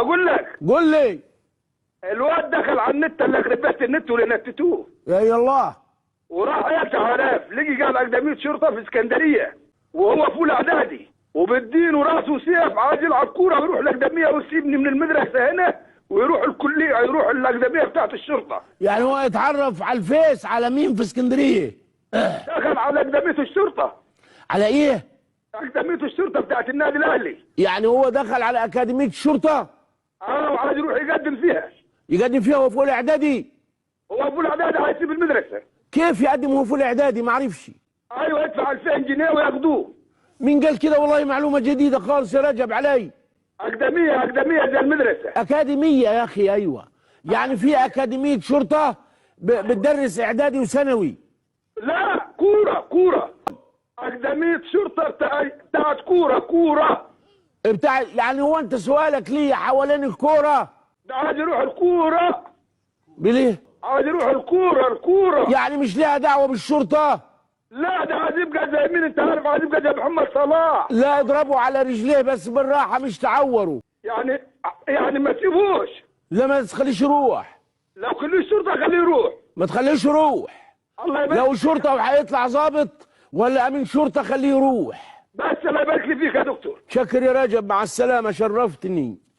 بقول لك قول لي. الواد دخل على النت اللي خربت النت واللي نتتوه يا الله. وراح يفتح هدف لقي قال اكاديميه شرطه في اسكندريه وهو في اولى اعدادي وبالدين وراسه سيف عايز يلعب كوره ويروح الاكاديميه ويسيبني من المدرسه هنا ويروح الكليه يروح الاكاديميه بتاعت الشرطه. يعني هو يتعرف على الفيس على مين في اسكندريه؟ دخل على اكاديميه الشرطه. على ايه؟ اكاديميه الشرطه بتاعت النادي الاهلي. يعني هو دخل على اكاديميه الشرطه؟ وعايز يروح يقدم فيها. يقدم فيها وهو في اولى اعدادي؟ هو في اولى اعدادي عايز يسيب المدرسه. كيف يقدم وهو في اولى اعدادي؟ ما اعرفش. ايوه يدفع 2000 جنيه وياخدوه. مين قال كده؟ والله معلومه جديده خالص يا رجب علي. اكاديميه زي المدرسه. اكاديميه يا اخي. ايوه يعني في اكاديميه شرطه بتدرس اعدادي وثانوي؟ لا كوره اكاديميه شرطه بتاعت كوره بتاع. يعني هو انت سؤالك ليه حوالين الكوره؟ ده عايز يروح الكوره. بليه؟ عايز يروح الكوره. يعني مش ليها دعوه بالشرطه؟ لا ده عايز يبقى زي مين انت عارف؟ عايز يبقى زي محمد صلاح. لا اضربوا على رجليه بس بالراحه مش تعوروا. يعني ما تسيبوش. لا ما تخليش يروح. لو خليه الشرطه خليه يروح. ما تخليش يروح. الله يبارك. لو شرطه وهيطلع ظابط ولا امين شرطه خليه يروح. بس الله يبارك لي فيك يا دكتور. شكر يا رجب، مع السلامه، شرفتني.